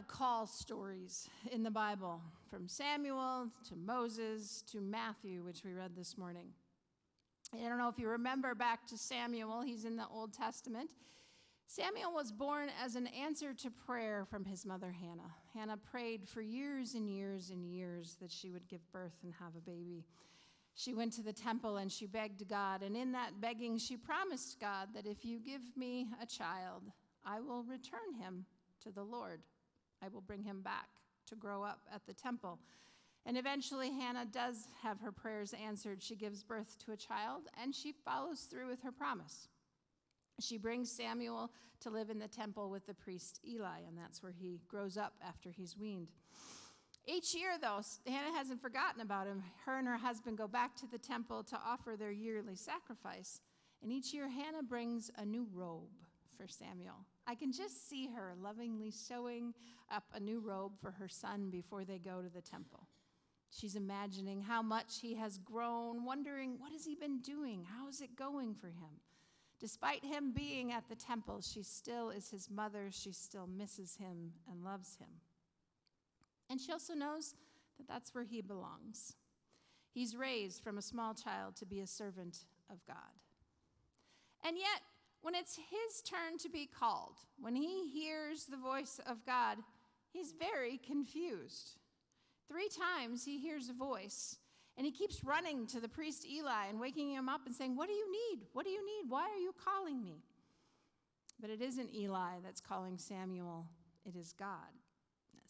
call stories in the Bible, from Samuel to Moses to Matthew, which we read this morning. I don't know if you remember back to Samuel. He's in the Old Testament. Samuel was born as an answer to prayer from his mother Hannah. Hannah prayed for years and years and years that she would give birth and have a baby. She went to the temple and she begged God, and in that begging she promised God that if you give me a child, I will return him to the Lord. I will bring him back to grow up at the temple. And eventually Hannah does have her prayers answered. She gives birth to a child, and she follows through with her promise. She brings Samuel to live in the temple with the priest Eli, and that's where he grows up after he's weaned. Each year, though, Hannah hasn't forgotten about him. Her and her husband go back to the temple to offer their yearly sacrifice. And each year, Hannah brings a new robe for Samuel. I can just see her lovingly sewing up a new robe for her son before they go to the temple. She's imagining how much he has grown, wondering, what has he been doing? How is it going for him? Despite him being at the temple, she still is his mother. She still misses him and loves him. And she also knows that that's where he belongs. He's raised from a small child to be a servant of God. And yet, when it's his turn to be called, when he hears the voice of God, he's very confused. 3 times he hears a voice, and he keeps running to the priest Eli and waking him up and saying, "What do you need? What do you need? Why are you calling me?" But it isn't Eli that's calling Samuel, it is God.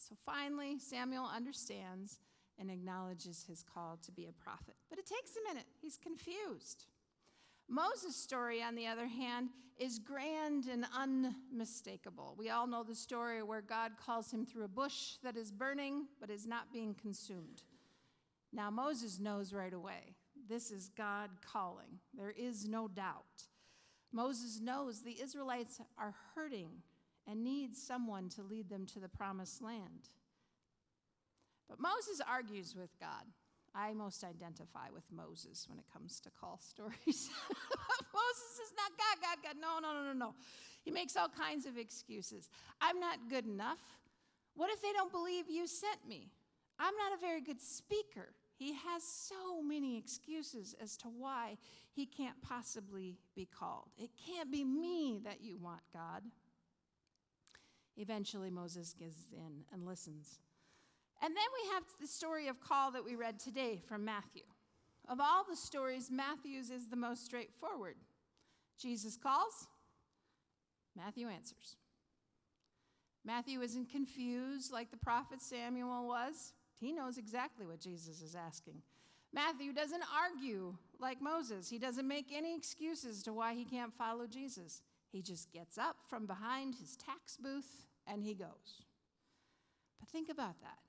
So finally, Samuel understands and acknowledges his call to be a prophet. But it takes a minute. He's confused. Moses' story, on the other hand, is grand and unmistakable. We all know the story where God calls him through a bush that is burning but is not being consumed. Now, Moses knows right away, this is God calling. There is no doubt. Moses knows the Israelites are hurting and need someone to lead them to the promised land. But Moses argues with God. I most identify with Moses when it comes to call stories. Moses is not God. No. He makes all kinds of excuses. I'm not good enough. What if they don't believe you sent me? I'm not a very good speaker. He has so many excuses as to why he can't possibly be called. It can't be me that you want, God. Eventually, Moses gives in and listens. And then we have the story of call that we read today from Matthew. Of all the stories, Matthew's is the most straightforward. Jesus calls, Matthew answers. Matthew isn't confused like the prophet Samuel was. He knows exactly what Jesus is asking. Matthew doesn't argue like Moses. He doesn't make any excuses to why he can't follow Jesus. He just gets up from behind his tax booth and he goes. But think about that.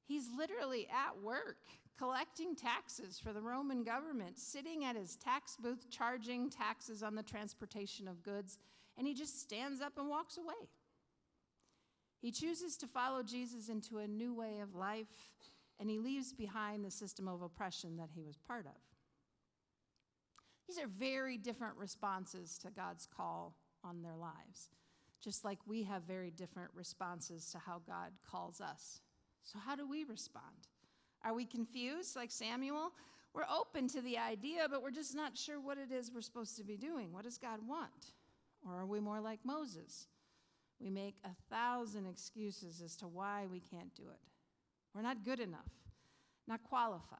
He's literally at work collecting taxes for the Roman government, sitting at his tax booth charging taxes on the transportation of goods, and he just stands up and walks away. He chooses to follow Jesus into a new way of life, and he leaves behind the system of oppression that he was part of. These are very different responses to God's call on their lives, just like we have very different responses to how God calls us. So how do we respond? Are we confused like Samuel? We're open to the idea, but we're just not sure what it is we're supposed to be doing. What does God want? Or are we more like Moses? We make 1,000 excuses as to why we can't do it. We're not good enough, not qualified.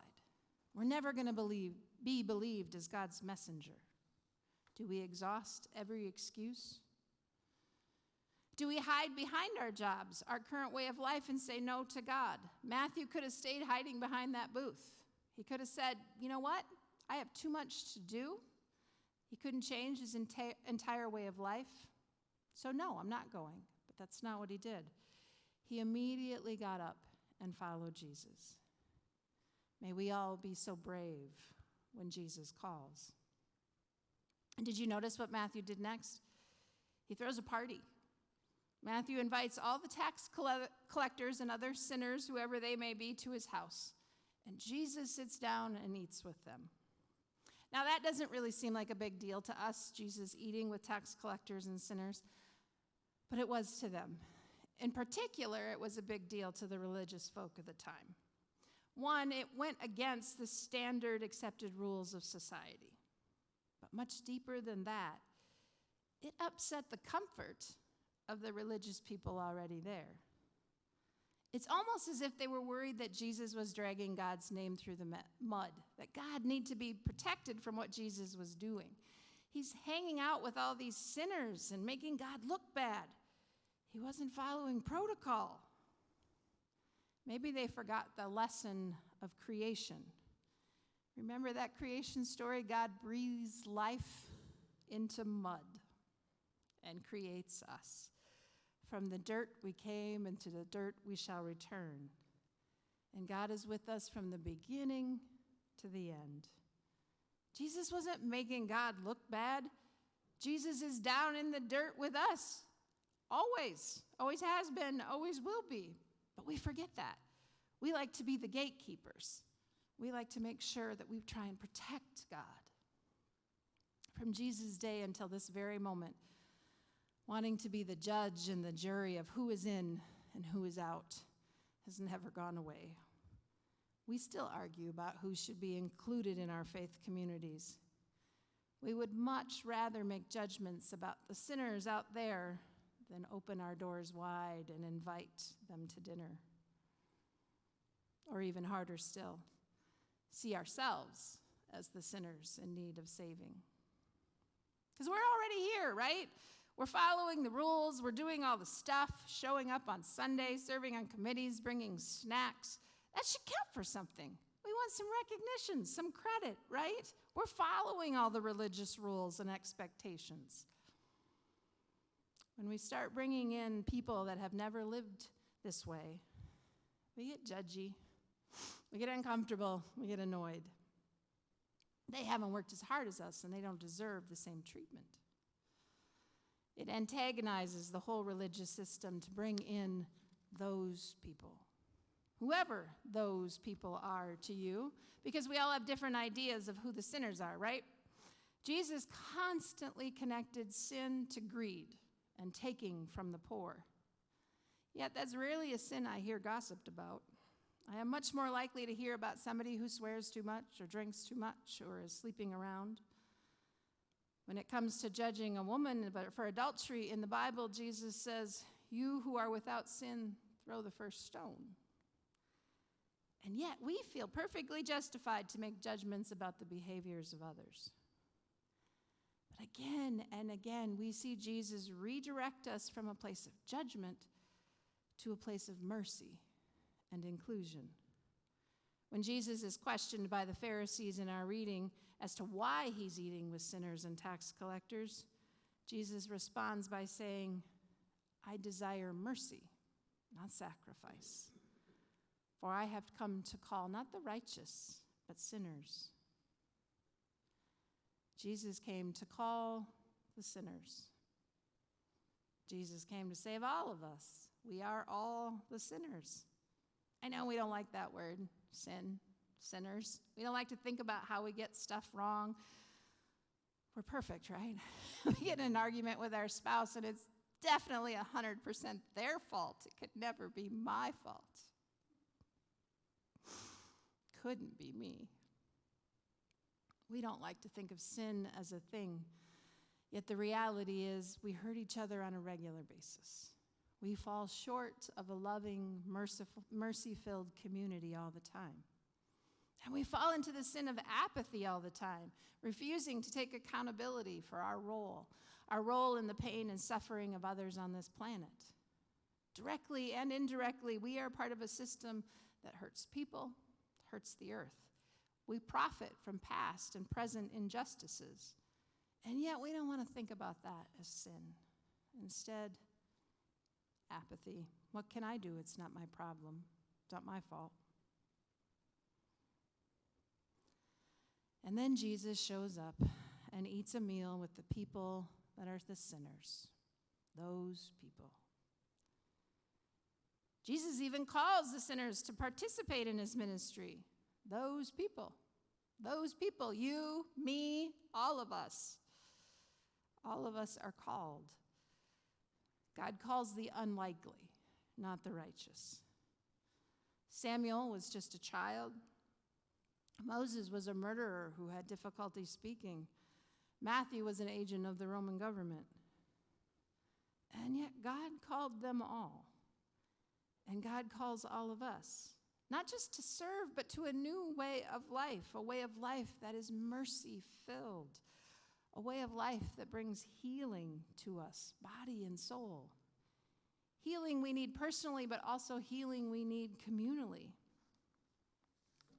We're never going to be believed as God's messenger. Do we exhaust every excuse? Do we hide behind our jobs, our current way of life, and say no to God? Matthew could have stayed hiding behind that booth. He could have said, you know what? I have too much to do. He couldn't change his entire way of life. So no, I'm not going. But that's not what he did. He immediately got up and followed Jesus. May we all be so brave when Jesus calls. And did you notice what Matthew did next? He throws a party. Matthew invites all the tax collectors and other sinners, whoever they may be, to his house. And Jesus sits down and eats with them. Now, that doesn't really seem like a big deal to us, Jesus eating with tax collectors and sinners, but it was to them. In particular, it was a big deal to the religious folk of the time. One, it went against the standard accepted rules of society. But much deeper than that, it upset the comfort of the religious people already there. It's almost as if they were worried that Jesus was dragging God's name through the mud, that God needed to be protected from what Jesus was doing. He's hanging out with all these sinners and making God look bad. He wasn't following protocol. Maybe they forgot the lesson of creation. Remember that creation story? God breathes life into mud and creates us. From the dirt we came, and to the dirt we shall return. And God is with us from the beginning to the end. Jesus wasn't making God look bad. Jesus is down in the dirt with us. Always. Always has been, always will be. But we forget that. We like to be the gatekeepers. We like to make sure that we try and protect God. From Jesus' day until this very moment, wanting to be the judge and the jury of who is in and who is out has never gone away. We still argue about who should be included in our faith communities. We would much rather make judgments about the sinners out there than open our doors wide and invite them to dinner. Or even harder still, see ourselves as the sinners in need of saving. Because we're already here, right? We're following the rules, we're doing all the stuff, showing up on Sundays, serving on committees, bringing snacks. That should count for something. We want some recognition, some credit, right? We're following all the religious rules and expectations. When we start bringing in people that have never lived this way, we get judgy, we get uncomfortable, we get annoyed. They haven't worked as hard as us, and they don't deserve the same treatment. It antagonizes the whole religious system to bring in those people, whoever those people are to you, because we all have different ideas of who the sinners are, right? Jesus constantly connected sin to greed and taking from the poor. Yet that's rarely a sin I hear gossiped about. I am much more likely to hear about somebody who swears too much or drinks too much or is sleeping around. When it comes to judging a woman for adultery in the Bible, Jesus says, "You who are without sin, throw the first stone." And yet we feel perfectly justified to make judgments about the behaviors of others. But again and again, we see Jesus redirect us from a place of judgment to a place of mercy and inclusion. When Jesus is questioned by the Pharisees in our reading as to why he's eating with sinners and tax collectors, Jesus responds by saying, "I desire mercy, not sacrifice. For I have come to call not the righteous, but sinners." Jesus came to call the sinners. Jesus came to save all of us. We are all the sinners. I know we don't like that word, sin, sinners. We don't like to think about how we get stuff wrong. We're perfect, right? We get in an argument with our spouse, and it's definitely 100% their fault. It could never be my fault. Couldn't be me. We don't like to think of sin as a thing, yet the reality is we hurt each other on a regular basis. We fall short of a loving, mercy-filled community all the time. And we fall into the sin of apathy all the time, refusing to take accountability for our role in the pain and suffering of others on this planet. Directly and indirectly, we are part of a system that hurts people, hurts the earth. We profit from past and present injustices, and yet we don't want to think about that as sin. Instead, apathy. What can I do? It's not my problem. It's not my fault. And then Jesus shows up and eats a meal with the people that are the sinners, those people. Jesus even calls the sinners to participate in his ministry. Those people, you, me, all of us. All of us are called. God calls the unlikely, not the righteous. Samuel was just a child. Moses was a murderer who had difficulty speaking. Matthew was an agent of the Roman government. And yet God called them all. And God calls all of us, not just to serve, but to a new way of life, a way of life that is mercy-filled, a way of life that brings healing to us, body and soul. Healing we need personally, but also healing we need communally.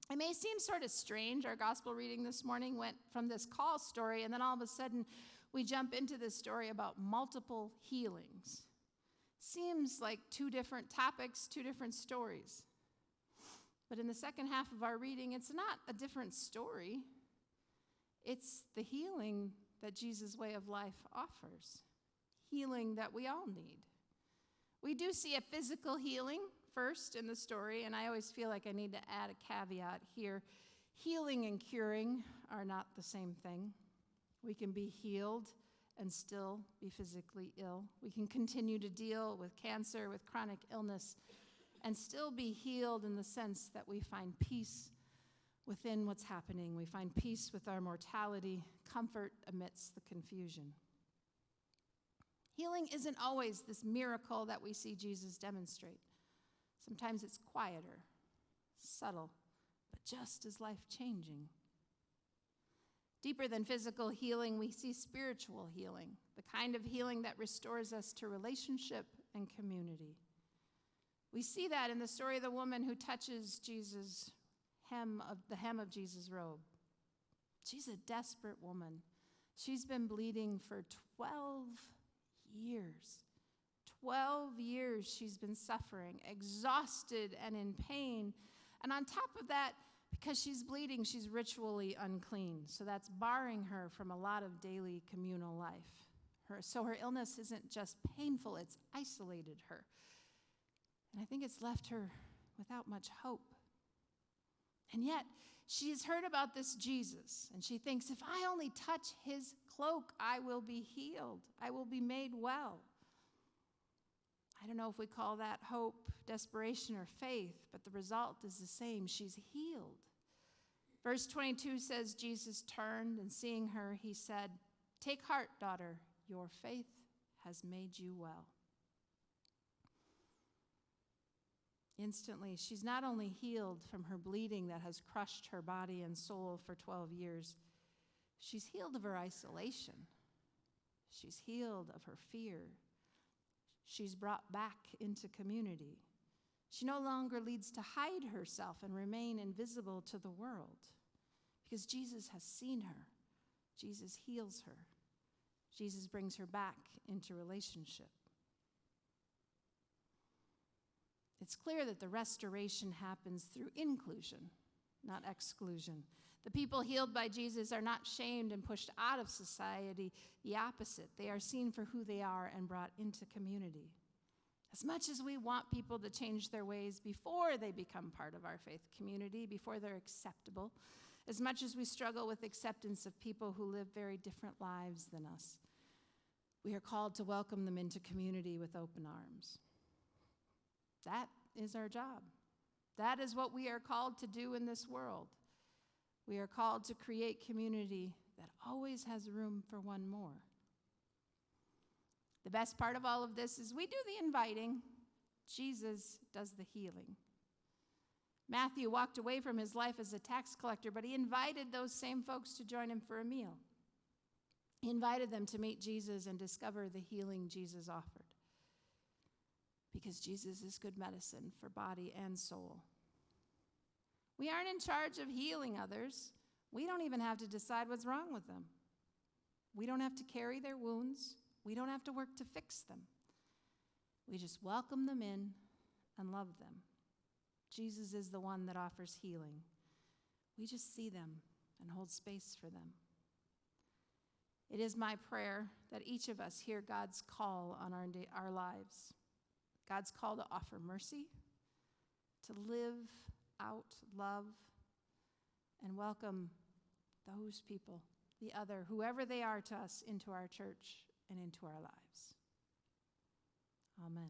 It may seem sort of strange, our gospel reading this morning went from this call story, and then all of a sudden we jump into this story about multiple healings. Seems like two different topics, two different stories. But in the second half of our reading, it's not a different story. It's the healing that Jesus' way of life offers, healing that we all need. We do see a physical healing first in the story, and I always feel like I need to add a caveat here. Healing and curing are not the same thing. We can be healed and still be physically ill. We can continue to deal with cancer, with chronic illness, and still be healed in the sense that we find peace within what's happening. We find peace with our mortality, comfort amidst the confusion. Healing isn't always this miracle that we see Jesus demonstrate. Sometimes it's quieter, subtle, but just as life-changing. Deeper than physical healing, we see spiritual healing, the kind of healing that restores us to relationship and community. We see that in the story of the woman who touches the hem of Jesus' robe. She's a desperate woman. She's been bleeding for 12 years. 12 years she's been suffering, exhausted and in pain. And on top of that, because she's bleeding, she's ritually unclean. So that's barring her from a lot of daily communal life. So her illness isn't just painful, it's isolated her. And I think it's left her without much hope. And yet, she's heard about this Jesus, and she thinks, if I only touch his cloak, I will be healed. I will be made well. I don't know if we call that hope, desperation, or faith, but the result is the same. She's healed. Verse 22 says, Jesus turned, and seeing her, he said, "Take heart, daughter, your faith has made you well." Instantly, she's not only healed from her bleeding that has crushed her body and soul for 12 years, she's healed of her isolation. She's healed of her fear. She's brought back into community. She no longer needs to hide herself and remain invisible to the world because Jesus has seen her. Jesus heals her. Jesus brings her back into relationship. It's clear that the restoration happens through inclusion, not exclusion. The people healed by Jesus are not shamed and pushed out of society. The opposite. They are seen for who they are and brought into community. As much as we want people to change their ways before they become part of our faith community, before they're acceptable, as much as we struggle with acceptance of people who live very different lives than us, we are called to welcome them into community with open arms. That is our job. That is what we are called to do in this world. We are called to create community that always has room for one more. The best part of all of this is we do the inviting. Jesus does the healing. Matthew walked away from his life as a tax collector, but he invited those same folks to join him for a meal. He invited them to meet Jesus and discover the healing Jesus offered. Because Jesus is good medicine for body and soul. We aren't in charge of healing others. We don't even have to decide what's wrong with them. We don't have to carry their wounds. We don't have to work to fix them. We just welcome them in and love them. Jesus is the one that offers healing. We just see them and hold space for them. It is my prayer that each of us hear God's call on our lives. God's call to offer mercy, to live out love, and welcome those people, the other, whoever they are to us, into our church and into our lives. Amen.